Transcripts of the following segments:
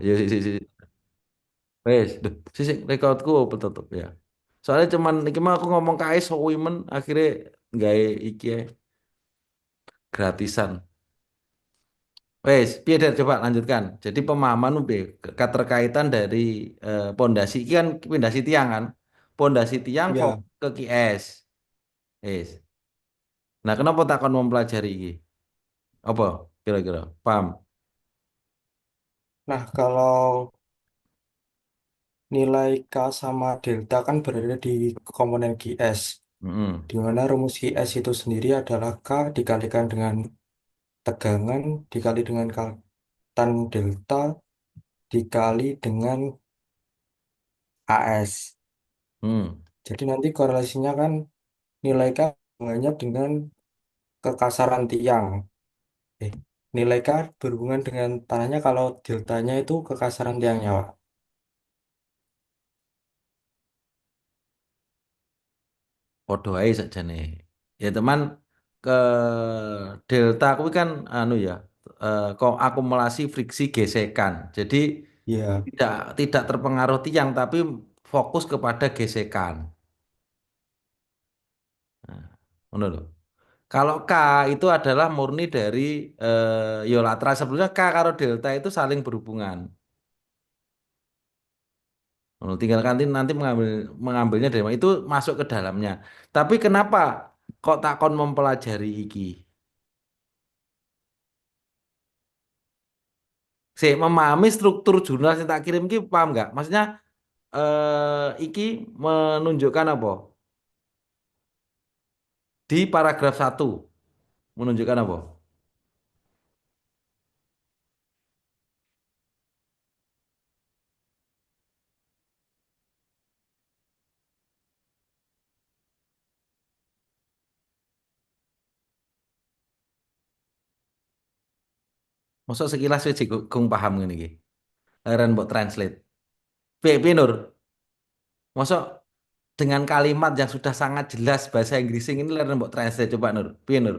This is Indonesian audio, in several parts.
Ya wes, duh, sih rekodku apa tutup ya. Soalnya cuman iki mah aku ngomong KS Women akhirnya nggak iki ya, gratisan. Wes, piye Der? Coba lanjutkan. Jadi pemahaman piye keterkaitan dari pondasi iki kan pondasi tiang kan. Pondasi tiang Ya, fokus ke QS. Wes. Nah, kenapa takon mempelajari iki? Apa kira-kira? Paham? nah kalau nilai K sama delta kan berada di komponen QS, Mm-mm. di mana rumus QS itu sendiri adalah K dikalikan dengan tegangan dikali dengan tan delta dikali dengan AS. Hmm. Jadi nanti korelasinya kan nilai K hubungannya dengan kekasaran tiang. Eh, nilai K berhubungan dengan tanahnya kalau deltanya itu kekasaran tiangnya, Pak. Podo ae sakjane. Ya teman ke delta kuwi kan anu ya, kok akumulasi friksi gesekan. Jadi Iya. tidak terpengaruh tiang tapi fokus kepada gesekan. Nah, ngono lho. Kalau K itu adalah murni dari Yolatra. Sebetulnya K karo delta itu saling berhubungan. Oh, tinggal nanti mengambilnya dari mana itu masuk ke dalamnya. Tapi kenapa kok takon mempelajari iki? Memahami struktur jurnal yang tak kirim iki paham nggak? Maksudnya iki menunjukkan apa? Di paragraf satu menunjukkan apa? Maksud sekilas wis gung paham ngene iki. Leren mbok translate. Piye Nur? Masuk dengan kalimat yang sudah sangat jelas bahasa Inggris ini leren mbok translate coba Nur. Piye Nur?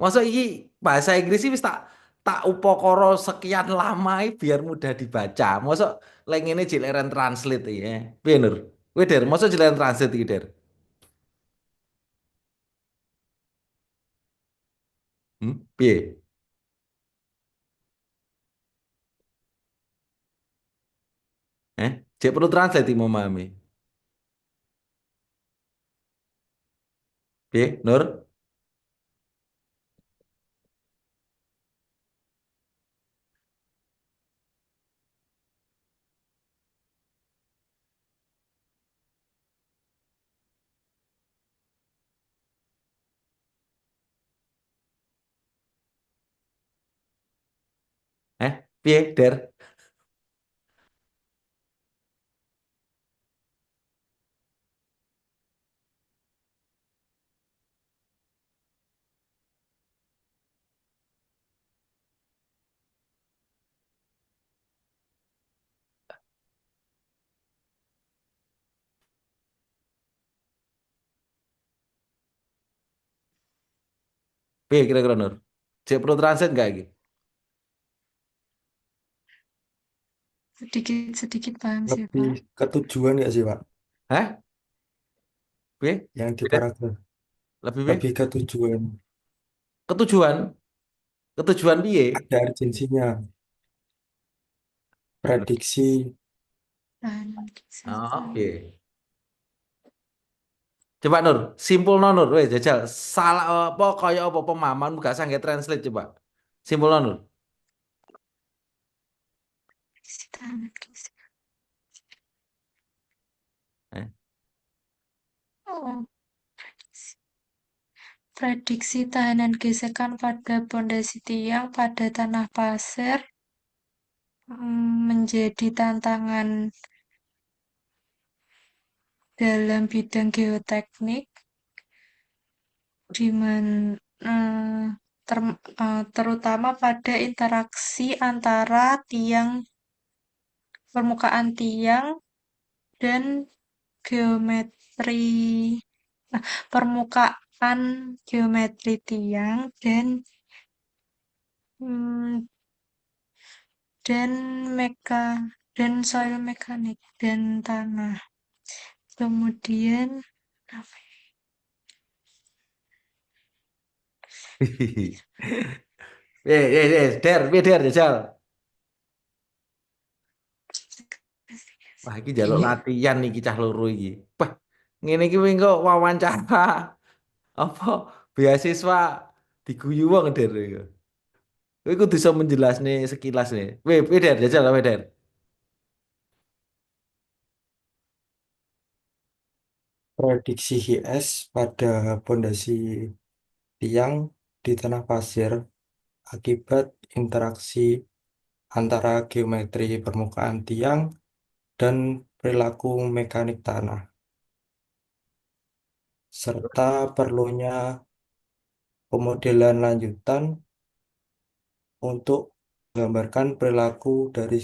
Masa iki bahasa Inggris ini wis tak tak upakara sekian lama biar mudah dibaca. Masa lek ngene jileren translate iki ya. Piye Nur? Kowe Der, masa jileren translate iki Der? Piye? Cek perlu translate iki memahami. Piye, Nur? Piye, Der? Piye kira-kira Nur? Cek perlu translate enggak iki? Sedikit-sedikit paham sih, Lebih Pak. ke tujuan nggak sih, Pak? Hah? Piye? Yang di Piye, Der? paragraf Lebih piye? lebih ke tujuan. Ketujuan? Ketujuan piye? Ada urgensinya, prediksi. Dan Oke. Coba Nur, simpul no, Nur, weh jajal. Salah apa kaya apa pemahaman gak sangge translate coba. Simpul no, Nur. Eh, Oh, prediksi tahanan gesekan pada pondasi tiang pada tanah pasir menjadi tantangan dalam bidang geoteknik, di mana terutama pada interaksi antara permukaan tiang dan geometri permukaan geometri tiang dan mm, dan meka dan soil mekanik dan tanah. Kemudian apa ya? Der, jajal. Wah, iki jaluk latihan iki cah loro iki. Wah, ngene iki wing kok wawancara apa beasiswa diguyu wong Der iku. Kowe kudu iso menjelasne sekilas nih. Weh, Der, jajal weh, Der. Prediksi HIS pada pondasi tiang di tanah pasir akibat interaksi antara geometri permukaan tiang dan perilaku mekanik tanah, serta perlunya pemodelan lanjutan untuk menggambarkan perilaku dari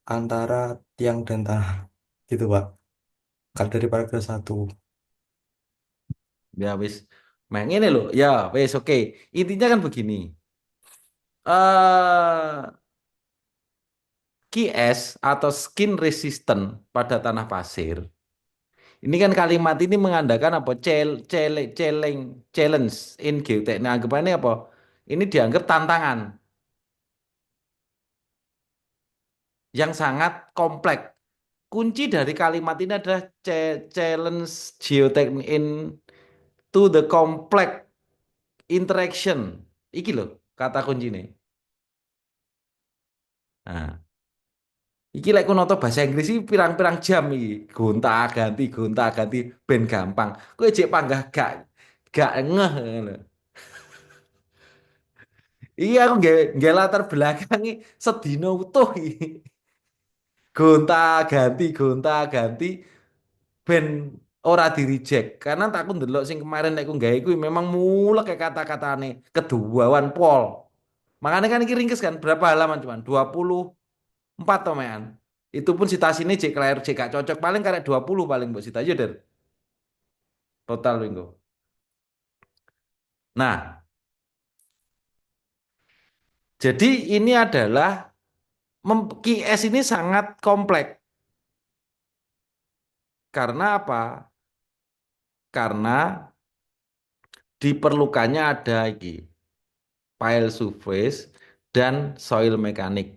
antara tiang dan tanah. Gitu, Pak. Kalau dari paragraf 1. Ya wis. Nah, ngene lho. Ya, wis oke. Intinya kan begini. QS atau skin resistant pada tanah pasir. Ini kan kalimat ini mengandalkan apa? Challenge in geotek. Nah, anggapannya apa? Ini dianggap tantangan yang sangat kompleks. Kunci dari kalimat ini adalah challenge geotek in to the complex interaction. Iki loh kata kunci ini. Nah, iki lek noto bahasa Inggris iki pirang-pirang jam iki. Gonta-ganti ben gampang. Kowe jek panggah gak ngeh ngono. Iya aku nggak latar belakangi sedino utuh iki. Gonta-ganti ben ora di reject karena tak aku ndelok sing kemarin nek aku gawe kuwi memang mulek kayak kata-katane keduawan pol. Makanya kan iki ringkes kan berapa halaman cuman 24 tomean. Itu pun citasi ini cek layar cek gak cocok paling karek 20 paling mbok cita aja der total minggu. Nah, jadi ini adalah QS ini sangat kompleks karena apa? Karena diperlukannya ada iki pile surface dan soil mekanik.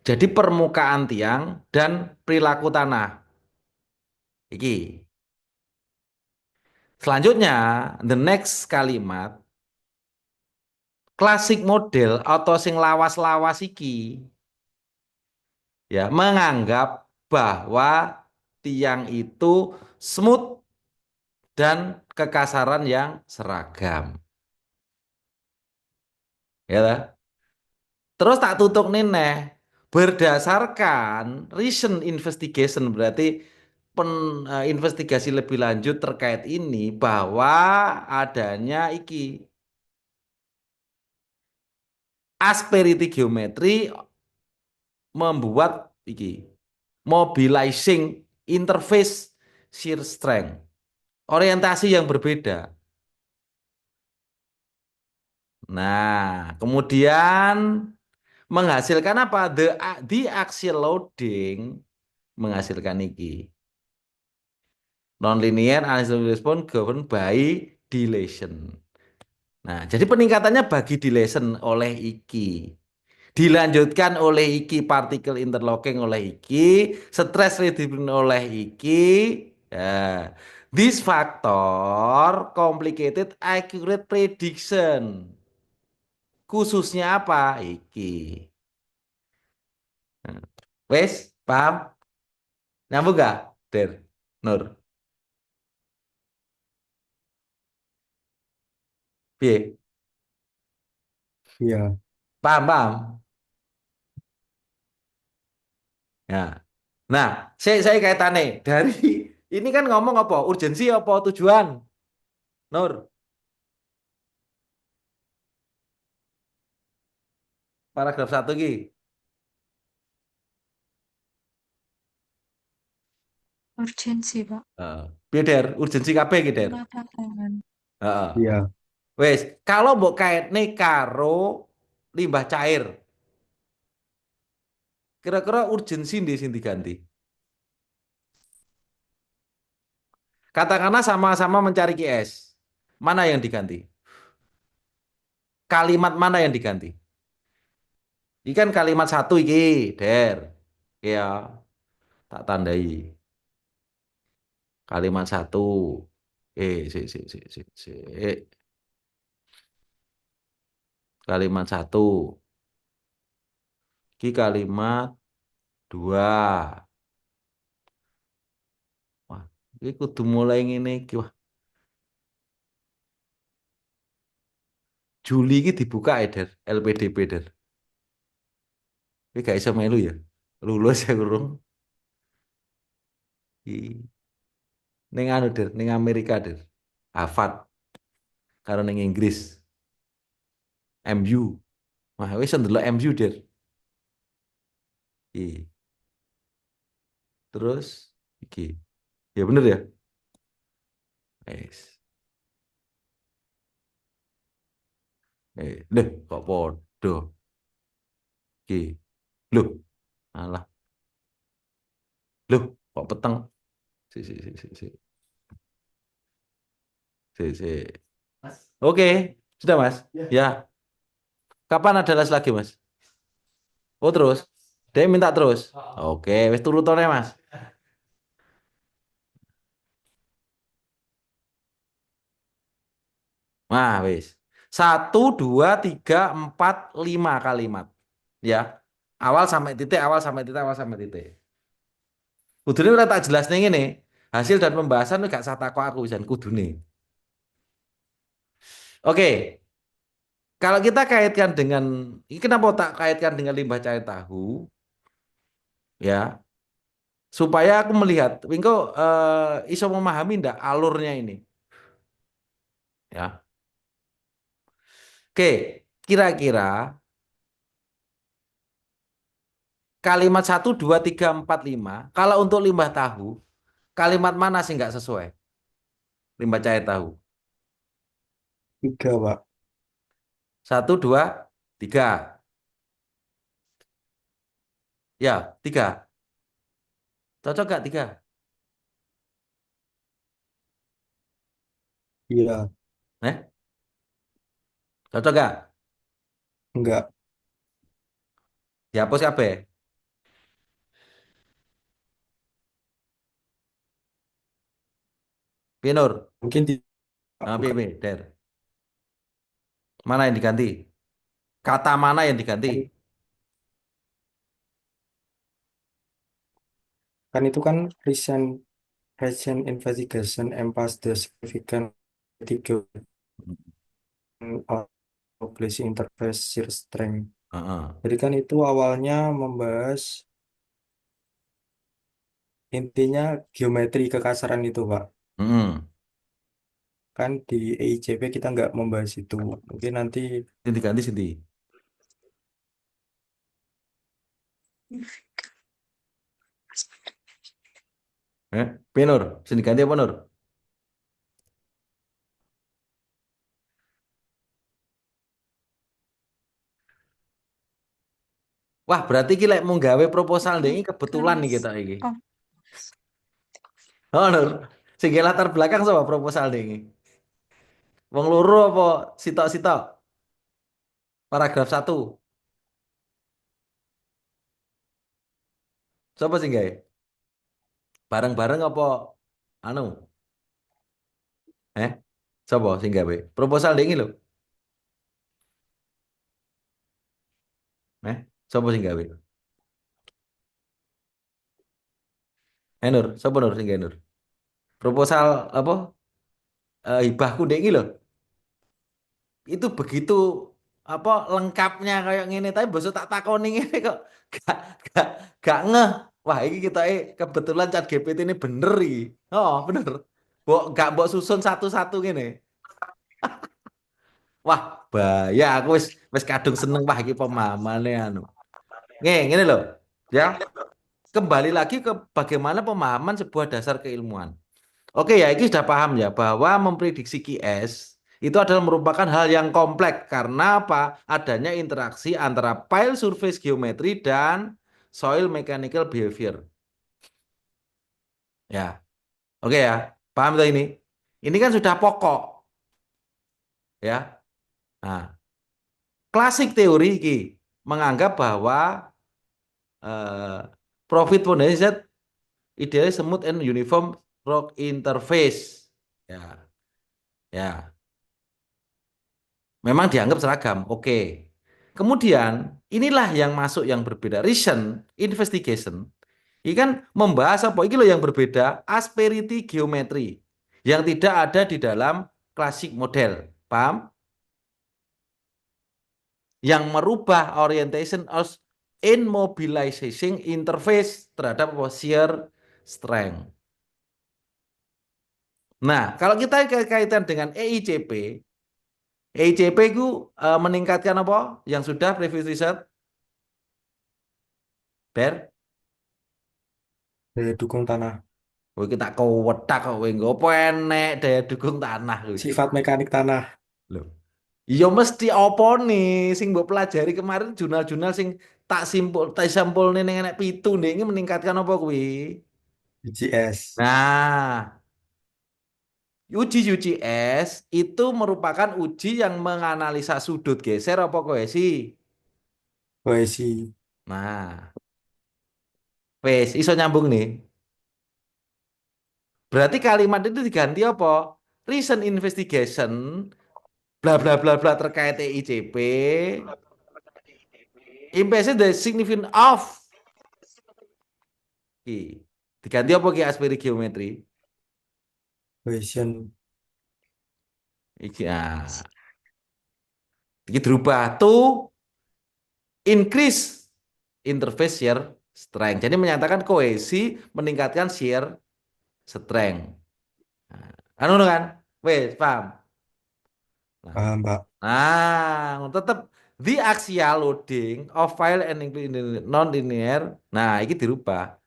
Jadi permukaan tiang dan perilaku tanah. Iki. Selanjutnya, the next kalimat klasik model atau sing lawas-lawas iki ya menganggap bahwa tiang itu smooth dan kekasaran yang seragam. Ya, toh? Terus tak tutup nih berdasarkan recent investigation berarti investigasi lebih lanjut terkait ini bahwa adanya iki asperity geometri membuat iki mobilizing interface shear strength orientasi yang berbeda. Nah, kemudian menghasilkan apa? The axial loading menghasilkan iki. Nonlinear analysis response governed by dilation. Nah, jadi peningkatannya bagi dilation oleh iki. Dilanjutkan oleh iki particle interlocking oleh iki, stress redistribution oleh iki. Ya. This factor complicated accurate prediction. Khususnya apa? Iki. Nah, wes, paham? Nyambung gak? Der, Nur. Piye? Iya, Paham, paham? Ya. Nah, saya kaitannya dari ini kan ngomong apa? Urgensi apa tujuan? Nur, paragraf satu ki. Urgensi, Pak. Piye Der, urgensi kabeh ki Der. Mengatakan Heeh. iya. Wes, kalau mbok kaitne karo limbah cair. Kira-kira urgensi di sini diganti. Katakanlah sama-sama mencari QS. Mana yang diganti? Kalimat mana yang diganti? Ini kan kalimat satu iki, Der. Ya, tak tandai. Kalimat satu. Si. Kalimat satu. Ki kalimat dua. Wah, ini kudu mulai ngene iki. Wah, Juli iki dibuka ya, Der. LPDP, Der. Ini gak iso melu ya. Lulus ya kurung. Ning anu, Der, ning Amerika, Der. Harvard karo ning Inggris. MU. Wah, wis ndelok MU, Der. Iya. Terus iki. Ya bener ya? Wes. Deh, kok podo. Iki. Loh, alah. Loh, kok peteng? Si. Si. Oke, sudah Mas. Ya, kapan ada les lagi Mas? Oh terus? Dia minta terus. Oke, wes turutannya Mas. Nah, wes. Satu, dua, tiga, empat, lima kalimat. Ya, awal sampai titik, awal sampai titik, awal sampai titik. Kudune udah tak jelas nih ini. Hasil dan pembahasan gak sah takut aku bisa kudune. Oke, kalau kita kaitkan dengan ini kenapa tak kaitkan dengan limbah cair tahu? Ya, supaya aku melihat, Wingko iso memahami ndak alurnya ini. Ya, oke, kira-kira kalimat satu 2 3 4 5 kalau untuk limbah tahu, kalimat mana sih nggak sesuai? Limbah cair tahu. 3, Pak. Satu, dua, tiga. Ya, tiga. Cocok nggak tiga? Iya, Eh, cocok nggak? enggak. Dihapus apa? Pinur. Mungkin tidak, Pak. Nah, Bukan. Der. Mana yang diganti? Kata mana yang diganti? Kan, kan itu kan recent recent investigation emphasized the significant ethical population interface shear strength. Heeh. Jadi kan itu awalnya membahas intinya geometri kekasaran itu, Pak. Mm-mm. Kan di EICP kita nggak membahas itu. Mungkin nanti Yang diganti sini. Pinur. Sini ganti apa Nur? Wah, berarti kita mau gawe proposal deh ini kebetulan nih kita ini. Oh, Oh, Nur. Sing latar belakang sama proposal deh ini. Wong loro apa sitok-sitok? Paragraf satu. Siapa sih gawe? Bareng-bareng apa anu? Eh? Siapa sing gawe? Proposal deh ini lho. Siapa sing gawe? Nur, siapa Nur sing gawe Nur? Proposal apa? Hibahku deh ini lho. Itu begitu apa lengkapnya kayak gini tapi bosok tak takoni ngene kok gak gak gak ngeh. Wah, ini kita kebetulan chat GPT ini bener iki. Oh, bener. Mbok susun satu-satu gini. Wah, bahaya aku wis kadung seneng wah iki pemahamannya anu. Ngene loh. Ya, kembali lagi ke bagaimana pemahaman sebuah dasar keilmuan. Oke ya, ini sudah paham ya bahwa memprediksi QS itu adalah merupakan hal yang kompleks karena apa? Adanya interaksi antara pile surface geometry dan soil mechanical behavior. Ya, oke ya. Paham tuh ini? Ini kan sudah pokok, ya. Nah, klasik teori ini menganggap bahwa profit foundation ideally smooth and uniform rock interface. Ya, ya. Memang dianggap seragam. Oke. Kemudian inilah yang masuk yang berbeda. Recent investigation. Ini kan membahas apa? Ini loh yang berbeda. Asperity geometry. Yang tidak ada di dalam classic model. Paham? Yang merubah orientation of immobilizing interface terhadap apa? Shear strength. Nah, kalau kita kaitan dengan EICP, EICP itu meningkatkan apa? Yang sudah previous research, Der? Daya dukung tanah. Kowe kita wetak kok kowe nggo apa enek daya dukung tanah kuwi. Sifat mekanik tanah. Lho. Ya mesti apa nih sing mbok pelajari kemarin jurnal-jurnal sing tak sampulne ning enek 7 nih ini meningkatkan apa kuwi? UGS. Nah, uji UGS itu merupakan uji yang menganalisa sudut geser apa kohesi. Kohesi. Nah, wes iso nyambung nih. Berarti kalimat itu diganti apa? Recent investigation bla bla bla bla terkait EICP implies the significance of ki. Diganti apa ki asperi geometri? Cohesion. Iki iki berubah to increase interface shear strength. Jadi menyatakan kohesi meningkatkan shear strength. Nah, anu kan? Wes, paham? Nah, Paham, Pak. tetap the axial loading of file and non-linear. Nah, ini dirubah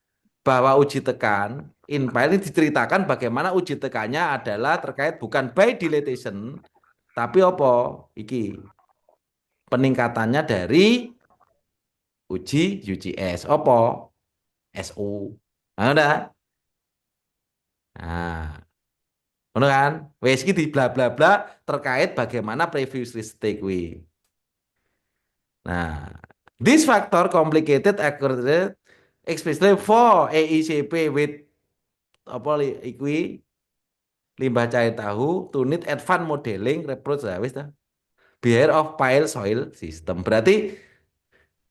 bahwa uji tekan infile ini diceritakan bagaimana uji tekannya adalah terkait bukan by dilatation tapi apa? Iki peningkatannya dari uji UGS. Apa? SU. Nah, udah. Nah, bener kan? Wes iki di bla bla bla terkait bagaimana previous state kuwi. Nah, this factor complicated accurate especially for AICP with apa ikui limbah cair tahu to need advanced modeling approach ya wis ta. Behavior of pile soil system. Berarti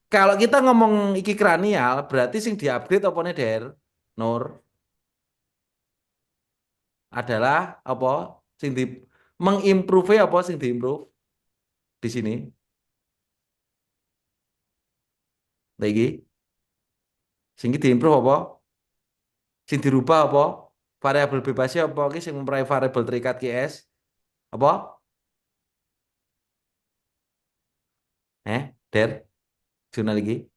kalau kita ngomong iki kranial berarti sing diupgrade apa nih Der? Nur adalah apa sing di mengimprove apa sing diimprove di sini. Lagi sing diimprove apa? Sing dirubah apa? Variabel bebasnya apa ki sing memperai variabel terikat QS? Apa? Der? Jurnal lagi?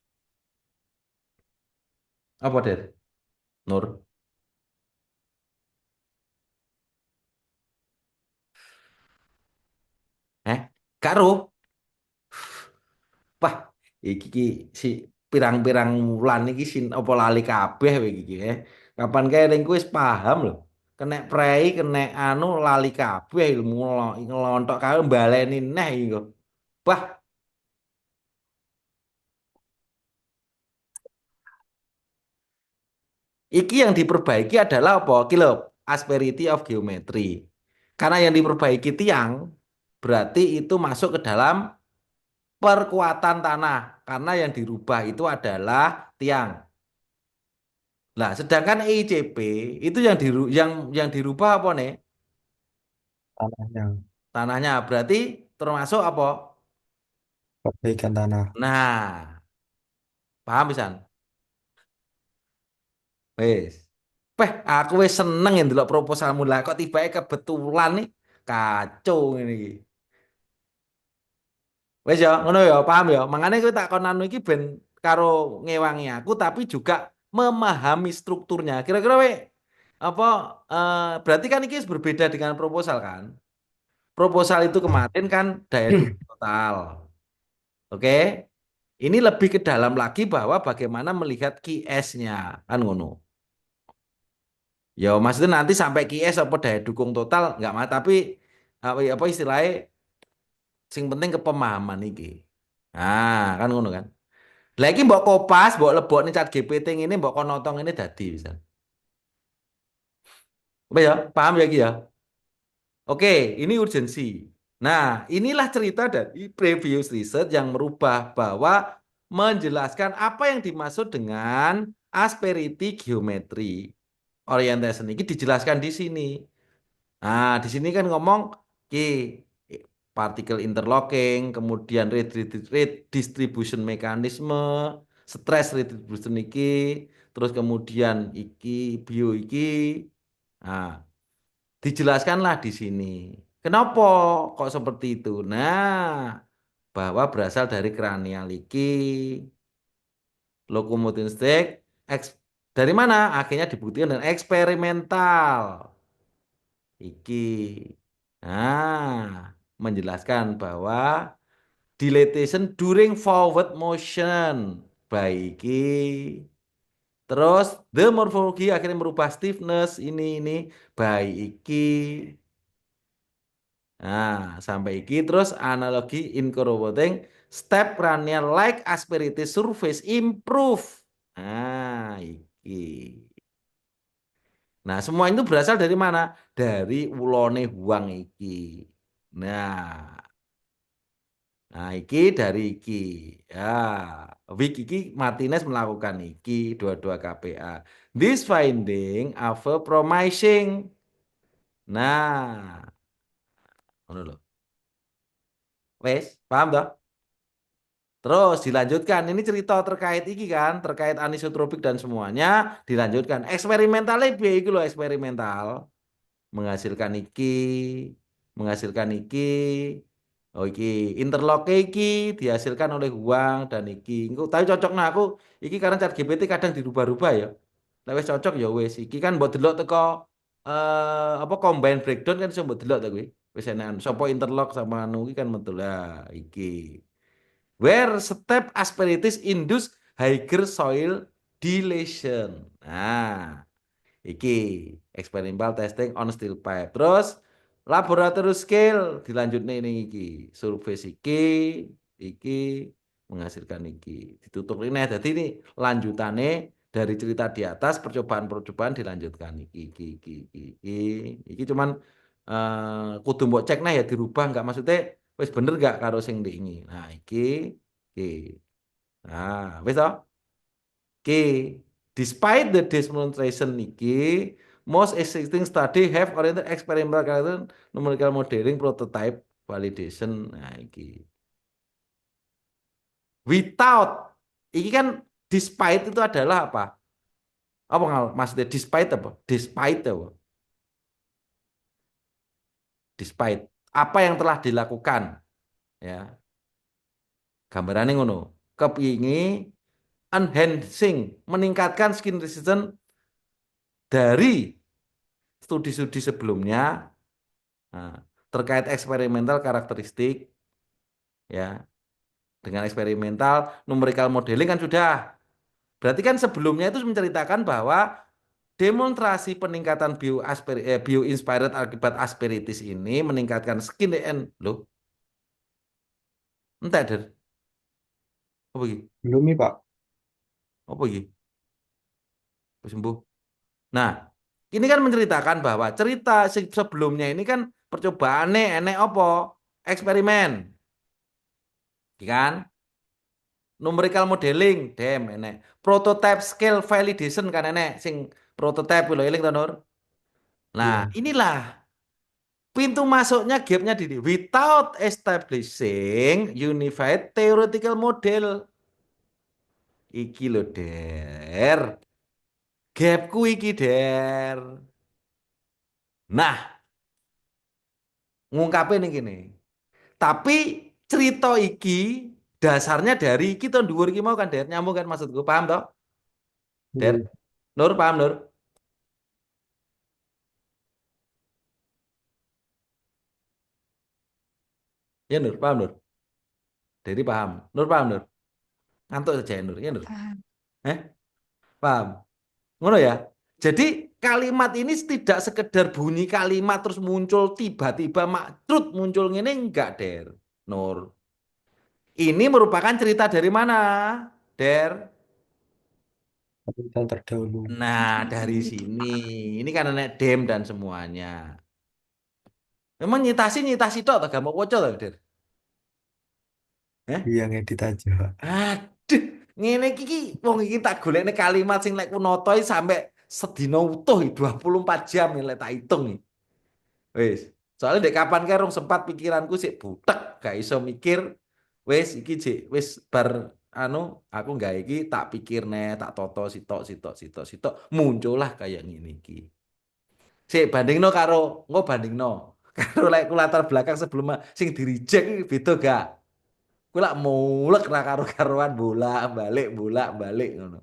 Apa Der? Nur? Karo? Wah, iki si pirang-pirang wulan iki sin apa lali kabeh kowe iki ya. Kapan kae ning kowe wis paham lho. Kena prei, kena anu lali kabeh ilmu ngelontok kae baleni neh iki kok. Wah, iki yang diperbaiki adalah apa? Iki lho, asperity of geometry. Karena yang diperbaiki tiang berarti itu masuk ke dalam perkuatan tanah. Karena yang dirubah itu adalah tiang. Nah, sedangkan EICP itu yang dirubah apa nih? Tanahnya. Tanahnya berarti termasuk apa? Perbaikan tanah. Nah, paham pisan? Wes. Aku wis seneng yang delok proposalmu lah kok tiba kebetulan nih kacau ini iki. Wes ya, ngono ya, paham ya. Makanya kowe tak kon anu iki ben karo ngewangi aku tapi juga memahami strukturnya. Kira-kira apa berarti kan ini berbeda dengan proposal kan? Proposal itu Ah. kemarin kan daya dukung total. Oke. Ini lebih ke dalam lagi bahwa bagaimana melihat QS-nya, kan ngono. Ya maksudnya nanti sampai QS apa daya dukung total nggak mah tapi apa istilahnya sing penting ke pemahaman iki. Nah, kan ngono kan. Lagi mbok kopas, mbok lebokne chat GPT ini mbok konotong ini dadi misal. Apa ya? Paham ya Ki ya? Oke, ini urgensi. Nah, inilah cerita dari previous research yang merubah bahwa menjelaskan apa yang dimaksud dengan asperity geometry orientation ini dijelaskan di sini. Nah, di sini kan ngomong ki particle interlocking, kemudian redistribution mekanisme, stress redistribution iki, terus kemudian iki bio iki. Nah, dijelaskanlah di sini. Kenapa kok seperti itu? Nah, bahwa berasal dari kranial iki, locomotion stick, dari mana? Akhirnya dibuktikan dengan eksperimental. Iki. Nah, menjelaskan bahwa dilatation during forward motion. Baiki. Terus the morphology akhirnya merubah stiffness ini baiki. Nah, sampai iki terus analogi incorporating step cranial like asperated surface improve. Nah, iki. Nah, semua itu berasal dari mana? Dari ulone huang iki. Nah, iki dari iki. Ya, Week iki Martinez melakukan iki 22 KPA. This finding are promising. Nah, ngono lho. Wes, paham toh? Terus dilanjutkan, ini cerita terkait iki kan, terkait anisotropik dan semuanya, dilanjutkan. Eksperimentalnya piye iki lho eksperimental. Menghasilkan iki, menghasilkan iki. Oh iki interlock iki dihasilkan oleh uang dan iki. Engko tapi cocok nah aku iki karena ChatGPT kadang dirubah-rubah ya. Nek wis cocok ya wis. Iki kan mbok delok teko apa combine breakdown kan iso mbok delok ta kuwi. Wis enak. Sopo interlock sama anu iki kan metu lah iki. Where step asperities induce higher soil dilation. Nah, iki experimental testing on steel pipe. Terus laboratory scale dilanjutnya ini iki. Surface iki menghasilkan iki. Ditutup ini. Jadi ini lanjutannya dari cerita di atas percobaan-percobaan dilanjutkan iki cuman kudu mbok cek nah ya dirubah nggak maksudnya wis bener nggak karo sing di ini. Nah, iki. Nah, wis toh? Oke, despite the demonstration niki, most existing study have oriented experimental character numerical modeling prototype validation. Nah, iki. Without, iki kan despite itu adalah apa? Apa maksudnya despite apa? Despite apa? Despite apa yang telah dilakukan, ya. Gambarannya ngono. Kepingi enhancing, meningkatkan skin resistance dari studi-studi sebelumnya. Nah, terkait eksperimental karakteristik ya dengan eksperimental numerical modeling kan sudah. Berarti kan sebelumnya itu menceritakan bahwa demonstrasi peningkatan bio inspired akibat asperities ini meningkatkan skin and loh, entah der, apa iki? Belum nih, Pak. Apa iki? Wis sembuh. Nah, ini kan menceritakan bahwa cerita sebelumnya ini kan percobaannya enek apa? Eksperimen, ya kan? Numerical modeling, dem enek. Prototype scale validation kan enek sing prototype lho eling to Nur. Nah, Iya. inilah pintu masuknya gapnya di without establishing unified theoretical model. Iki lho, Der. Gapku iki, Der. Nah, ngungkapin ini gini. Tapi cerita iki dasarnya dari iki tahun dhuwur iki mau kan, Der. Nyambung kan maksudku, paham toh? Der. Iya. Nur paham, Nur? Ya, Nur, paham, Nur? Dedi paham. Nur paham, Nur? Ngantuk saja Nur, ya Nur. Paham. Eh, paham? Ngono ya. Jadi kalimat ini tidak sekedar bunyi kalimat terus muncul tiba-tiba makrut muncul ngene enggak, Der. Nur. Ini merupakan cerita dari mana, Der? Pemerintahan terdahulu. Nah, dari sini. Ini kan nenek dem dan semuanya. Memang nyitasi nyitasi tok atau gak mau wocol toh, Der? Eh? Iya ngedit aja. Aduh, ngene iki wong iki tak golekne kalimat sing lek kunoto iki sampe sedina utuh 24 jam nih lek tak hitung nih. Wis. Soalnya dek kapan kae rong sempat pikiranku sik butek, gak iso mikir. Wis iki jek wis bar anu aku nggak iki tak pikir tak toto sitok sitok sitok sitok muncullah kayak ngene iki. Sik bandingno karo engko bandingno karo lek ku latar belakang sebelum sing di reject iki beda gak? Kuwi lak mulek ra karo-karuan bolak-balik ngono.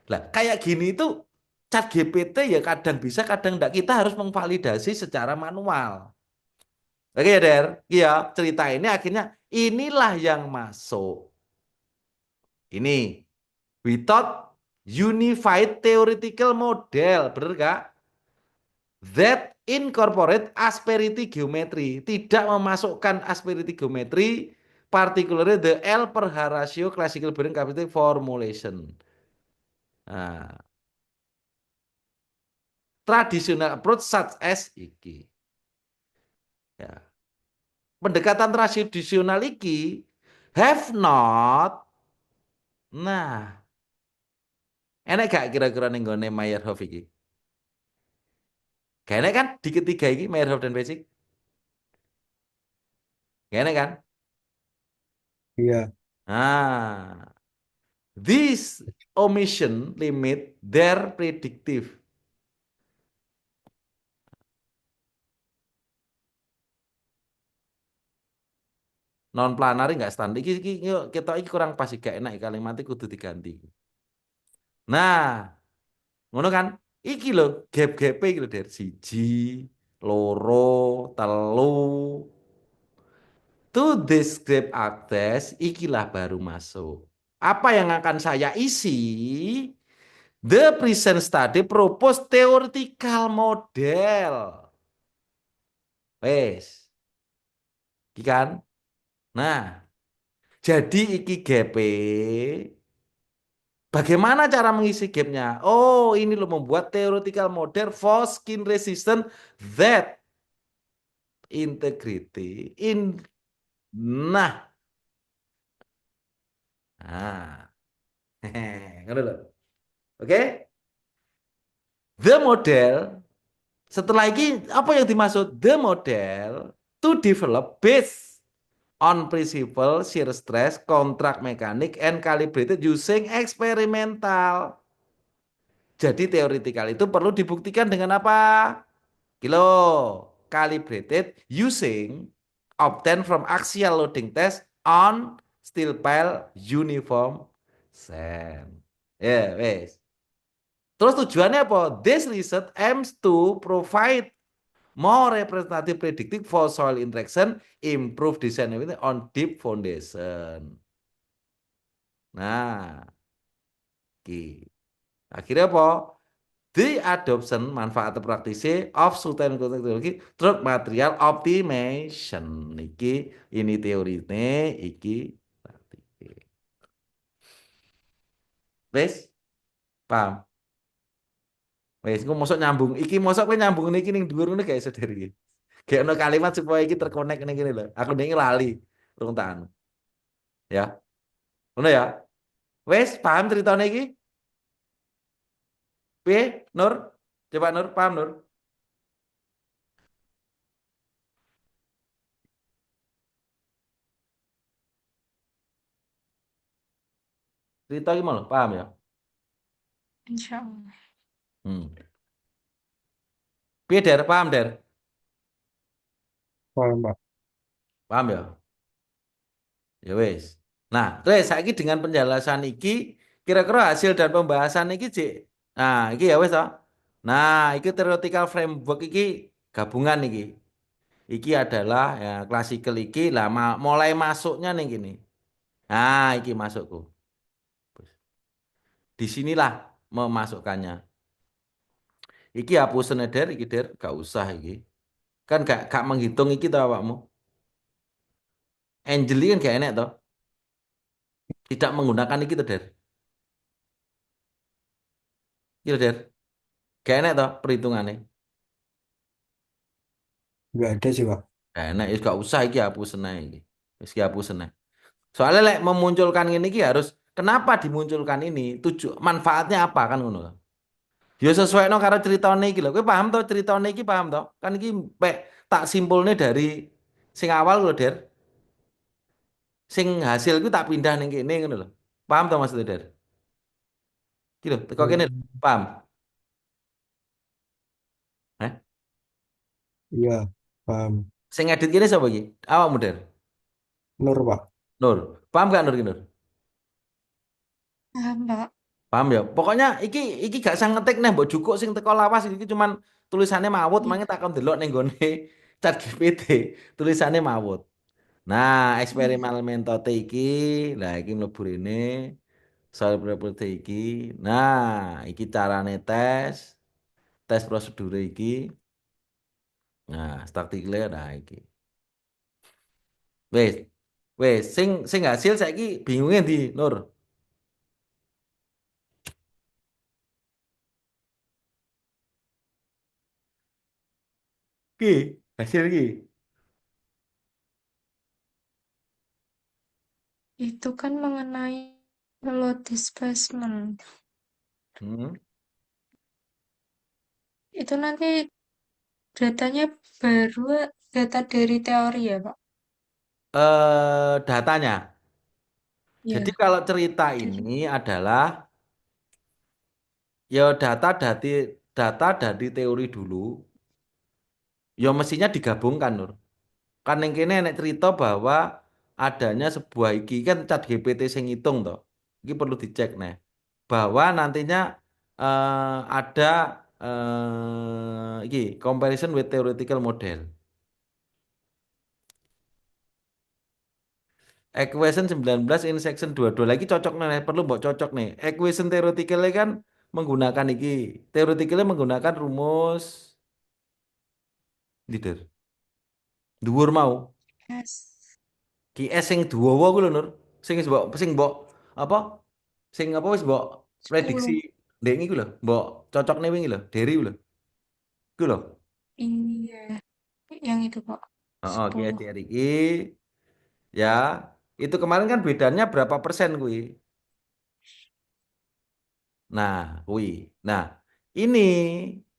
Lah kayak gini itu Chat GPT ya kadang bisa kadang enggak kita harus memvalidasi secara manual. Oke ya Der, iya cerita ini akhirnya inilah yang masuk. Ini without unified theoretical model, bener gak? That incorporate asperity geometry, tidak memasukkan asperity geometry, particularly the L per ratio classical Bayesian capacity formulation. Nah, traditional approach such as iki. Ya. Pendekatan tradisional iki have not. Nah, enak gak kira-kira ning gone Meyerhof iki? Gak enak kan di ketiga iki Meyerhof dan Basic? Gak enak kan? Iya. Nah, this omission limit their predictive. Non planar nggak standar. Iki yuk, kita iki kurang pas gak enak kalimatnya kudu diganti. Nah, ngono kan? Iki lho gap-gap iki lho dari siji, loro, telu. To describe akses, ikilah baru masuk. Apa yang akan saya isi? The present study propose theoretical model. Wes, iki kan? Nah, jadi iki GP. Bagaimana cara mengisi gapnya? Oh, ini loh membuat theoretical model for skin resistant that integrity in. Nah, nah, ngono lho. Oke, the model. Setelah ini apa yang dimaksud? The model to develop based on principle shear stress, contract mechanic, and calibrated using experimental. Jadi teoretikal itu perlu dibuktikan dengan apa? Kilo calibrated using obtained from axial loading test on steel pile uniform sand. Ya, wes. Terus tujuannya apa? This research aims to provide more representative predictive for soil interaction, improve design on deep foundation. Nah, oke. Akhirnya apa? The adoption manfaat praktisi of certain teknologi through material optimization. Ini teori ini, iki praktike. Wes, paham? Wes, engko mosok nyambung. Iki mosok kowe nyambung niki ning dhuwur ngene gak iso dari iki. Kayak ono kalimat supaya iki terkonek ning kene lho. Aku ning lali rung tak anu. Ya. Ngono ya. Wes, paham ceritane iki? Piye, Nur? Coba Nur, paham Nur? Cerita gimana? Paham ya? Insya Allah. Hmm. Piye Der? Paham Der? Paham, Pak. Paham ya? Ya wes. Nah, terus saiki dengan penjelasan iki kira-kira hasil dan pembahasan iki Cik. Nah, iki ya wes toh. Nah, iki theoretical framework iki gabungan iki. Iki adalah ya classical iki lah mulai masuknya nih gini. Nah, iki masukku. Disinilah memasukkannya. Iki hapusen Der, iki Der, gak usah iki. Kan gak menghitung iki tau awakmu. Angel ini kan gak enak toh. Tidak menggunakan iki tuh Der. Iya Der. Gak enak toh perhitungannya. Nggak ada sih, Pak. Gak enak, ya gak usah iki hapusen ae iki. Wis iki hapusen ae. Soalnya lek memunculkan ini iki harus kenapa dimunculkan ini? Manfaatnya apa kan ngono loh. Ya sesuai no karo ceritane iki lho. Kowe paham toh ceritane iki paham toh? Kan iki pek tak simpulnya dari sing awal lho Der. Sing hasil ku tak pindah ning kene ngono lho. Paham toh maksudnya Der? Iki lho, teko kene lho. Hmm, Paham? Heh? iya, paham. Sing edit kene sapa iki? Awakmu Der. Nur, Pak. Nur. Paham gak Nur iki Nur? Paham, Pak. Paham ya? Pokoknya iki gak sang ngetik nih mbok jukuk sing teko lawas iki cuman tulisannya mawut Iya. mangke takon delok ning gone ChatGPT. Tulisannya mawut. Nah, eksperimen metode iki lah iki mlebu rene soal properti iki. Nah, iki carane tes prosedur iki. Nah, statiknya nah iki. Wes, wes sing hasil saiki bingungnya di Nur. Ki, hasil ki. Itu kan mengenai load displacement. Hmm. Itu nanti datanya baru data dari teori ya, Pak? Datanya. Jadi Iya. kalau cerita Dari ini adalah ya data dari teori dulu, ya mestinya digabungkan Nur. Kan yang kene nek cerita bahwa adanya sebuah iki kan ChatGPT sing ngitung toh. Iki perlu dicek nih. Bahwa nantinya ada iki comparison with theoretical model. Equation 19 in section 22 lagi cocok nih, perlu mbok cocok nih. Equation theoreticalnya kan menggunakan iki. Theoreticalnya menggunakan rumus leader. Dhuwur mau. S. QS sing duwawa ku lho Nur. Sing mbok apa? Sing apa wis mbok prediksi 10. ndek iki lho, mbok cocokne wingi lho, Deri lho. Iku lho. Iya. Yang itu, Pak. Heeh, 10. QS iki ya. Itu kemarin kan bedanya berapa persen kuwi? Nah, kuwi. Nah, ini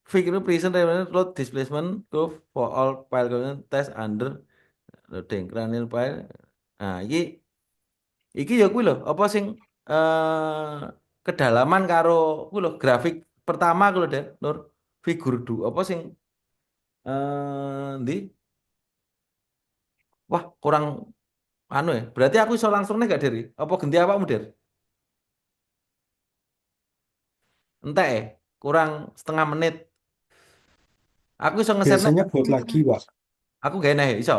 figure present load displacement curve for all file component test under loading cranial file. Nah, iki ya kuwi lho, apa sing kedalaman karo kuwi lho grafik pertama kuwi lho, Den, Nur. Figur apa sing ndi? Wah, kurang anu ya. Berarti aku iso langsung nih gak, Diri? Apa ganti awakmu, Der? Entek ya, kurang setengah menit. Aku iso nge-share nih. Biasanya buat lagi, Enggak. Pak. Aku gak enak ya, iso.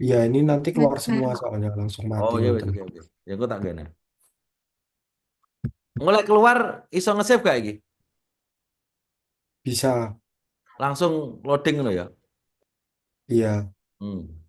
Iya, ini nanti keluar Ngejar. semua soalnya langsung mati Oh iya wis ngoten. oke oke. Ya aku tak gak enak. Mulai keluar iso nge-save gak iki? Bisa, Langsung loading ngono ya. iya. Hmm.